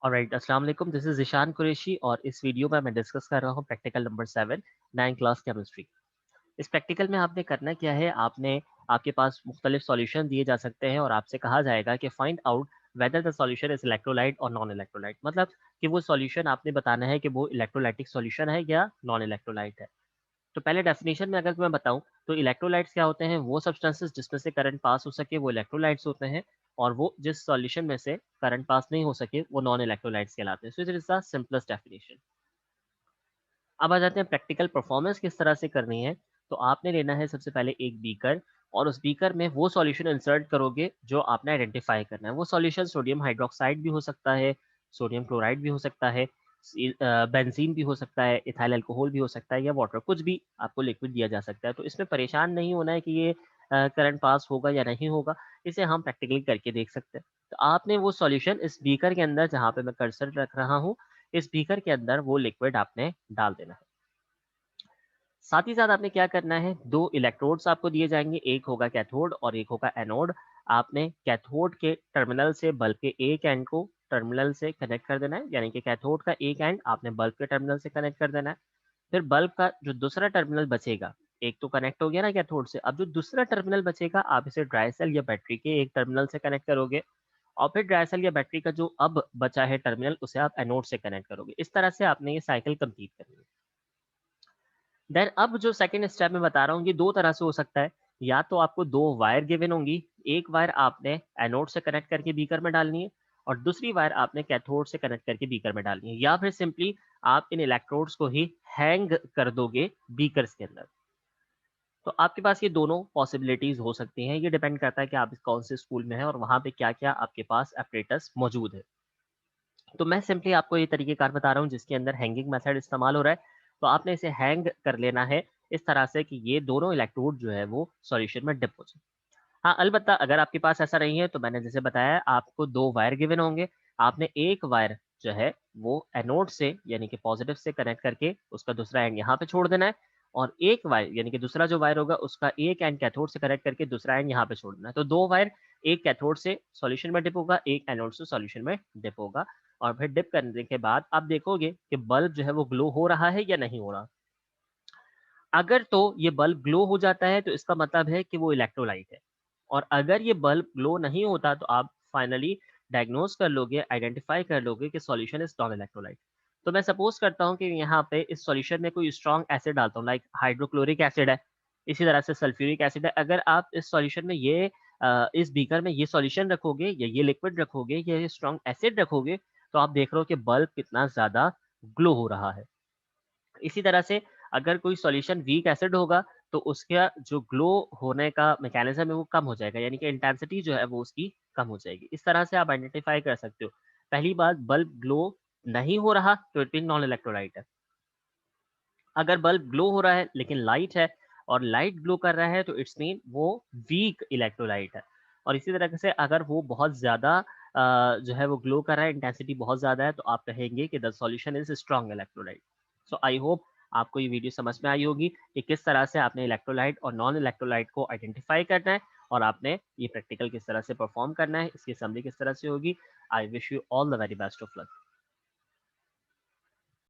Alright, अस्सलाम वालेकुम। This is Ishan Qureshi और इस वीडियो में मैं डिस्कस कर रहा हूँ प्रैक्टिकल नंबर 7 9 क्लास केमिस्ट्री। इस प्रैक्टिकल में आपने करना क्या है, आपके पास मुख्तलिफ सॉल्यूशन दिए जा सकते हैं और आपसे कहा जाएगा कि find out whether the solution is electrolyte और नॉन इलेक्ट्रोलाइट। मतलब कि वो सॉल्यूशन आपने बताना है कि वो इलेक्ट्रोलाइटिक सॉल्यूशन है या नॉन इलेक्ट्रोलाइट है। तो पहले डेफिनेशन में अगर मैं बताऊं तो इलेक्ट्रोलाइट्स क्या होते हैं, वो सब्सटेंसेस जिसमें से करंट पास हो सके वो इलेक्ट्रोलाइट्स होते हैं, और वो जिस सॉल्यूशन में से करंट पास नहीं हो सके वो नॉन इलेक्ट्रोलाइट्स कहलाते हैं। So it is the simplest definition. अब आ जाते हैं प्रैक्टिकल परफॉर्मेंस किस तरह से करनी है। तो आपने लेना है सबसे पहले एक बीकर, और उस बीकर में वो सॉल्यूशन इंसर्ट करोगे जो आपने आइडेंटिफाई करना है। वो सॉल्यूशन सोडियम हाइड्रोक्साइड भी हो सकता है, सोडियम क्लोराइड भी हो सकता है, बेंजीन भी हो सकता है, इथाइल अल्कोहल भी हो सकता है, या वाटर, कुछ भी आपको लिक्विड दिया जा सकता है। तो इसमें परेशान नहीं होना है कि ये करंट पास होगा या नहीं होगा, इसे हम प्रैक्टिकली करके देख सकते हैं। तो आपने वो सॉल्यूशन इस बीकर के अंदर, जहाँ पे मैं कर्सर रख रहा हूँ, इस बीकर के अंदर वो लिक्विड आपने डाल देना है। साथ ही साथ आपने क्या करना है, दो इलेक्ट्रोड्स आपको दिए जाएंगे, एक होगा कैथोड और एक होगा एनोड। आपने कैथोड के टर्मिनल से बल्ब के एक एंड को टर्मिनल से कनेक्ट कर देना है, यानी कि कैथोड का एक एंड आपने बल्ब के टर्मिनल से कनेक्ट कर देना है। फिर बल्ब का जो दूसरा टर्मिनल बचेगा, एक तो कनेक्ट हो गया ना कैथोड से, अब जो दूसरा टर्मिनल बचेगा आप इसे ड्राई सेल या बैटरी के एक टर्मिनल से कनेक्ट करोगे, और फिर ड्राई सेल या बैटरी का जो अब बचा है टर्मिनल, उसे आप एनोड से कनेक्ट करोगे। इस तरह से आपने ये साइकिल कंप्लीट करनी है। देन अब जो सेकंड स्टेप मैं बता रहा हूँ, ये दो तरह से हो सकता है। या तो आपको दो वायर गिवन होंगी, एक वायर आपने एनोड से कनेक्ट करके बीकर में डालनी है, और दूसरी वायर आपने कैथोड से कनेक्ट करके बीकर में डालनी है, या फिर सिंपली आप इन इलेक्ट्रोड्स को ही हैंग कर दोगे बीकर्स के अंदर। तो आपके पास ये दोनों पॉसिबिलिटीज हो सकती हैं। ये डिपेंड करता है कि आप कौन से स्कूल में हैं और वहाँ पे क्या क्या आपके पास एपरेटस मौजूद है। तो मैं सिंपली आपको ये तरीकेकार बता रहा हूँ जिसके अंदर हैंगिंग मेथड इस्तेमाल हो रहा है। तो आपने इसे हैंग कर लेना है इस तरह से कि ये दोनों इलेक्ट्रोड जो है वो सॉल्यूशन में डिप हो जाए। हाँ, अलबत्ता अगर आपके पास ऐसा नहीं है तो मैंने जैसे बताया, आपको दो वायर गिवन होंगे। आपने एक वायर जो है वो एनोड से यानी कि पॉजिटिव से कनेक्ट करके उसका दूसरा एंड यहाँ पे छोड़ देना है, और एक वायर यानी कि दूसरा जो वायर होगा उसका एक एंड कैथोड से कनेक्ट करके दूसरा एंड यहाँ पे छोड़ देना है। तो दो वायर, एक कैथोड से सॉल्यूशन में डिप होगा, एक एनोड से सॉल्यूशन में डिप होगा। और फिर डिप करने के बाद आप देखोगे कि बल्ब जो है वो ग्लो हो रहा है या नहीं हो रहा। अगर तो ये बल्ब ग्लो हो जाता है तो इसका मतलब है कि वो इलेक्ट्रोलाइट है, और अगर ये बल्ब ग्लो नहीं होता तो आप फाइनली डायग्नोज कर लोगे, आइडेंटिफाई कर लोगे कि सॉल्यूशन इज नॉन इलेक्ट्रोलाइट। तो मैं सपोज करता हूँ कि यहाँ पे इस सॉल्यूशन में कोई स्ट्रॉन्ग एसिड डालता हूँ, लाइक हाइड्रोक्लोरिक एसिड है, इसी तरह से सल्फ्यूरिक एसिड है। अगर आप इस सॉल्यूशन में इस बीकर में ये सॉल्यूशन रखोगे या ये लिक्विड रखोगे या ये स्ट्रॉन्ग एसिड रखोगे, तो आप देख रहे हो कि बल्ब कितना ज्यादा ग्लो हो रहा है। इसी तरह से अगर कोई सॉल्यूशन वीक एसिड होगा तो उसका जो ग्लो होने का मैकेनिज्म है वो कम हो जाएगा, यानी कि इंटेंसिटी जो है वो उसकी कम हो जाएगी। इस तरह से आप आइडेंटिफाई कर सकते हो। पहली बात, बल्ब ग्लो नहीं हो रहा तो इट मीन नॉन इलेक्ट्रोलाइट है। अगर बल्ब ग्लो हो रहा है लेकिन लाइट है, और लाइट ग्लो कर रहा है, तो इट्स मीन वो वीक इलेक्ट्रोलाइट है। और इसी तरह से अगर वो बहुत ज्यादा जो है वो ग्लो कर रहा है, इंटेंसिटी बहुत ज्यादा है, तो आप कहेंगे कि the solution is strong electrolyte. So I hope आपको ये वीडियो समझ में आई होगी कि किस तरह से आपने इलेक्ट्रोलाइट और नॉन इलेक्ट्रोलाइट को आइडेंटिफाई करना है, और आपने ये प्रैक्टिकल किस तरह से परफॉर्म करना है, इसकी समरी किस तरह से होगी। I wish you all the very best of luck.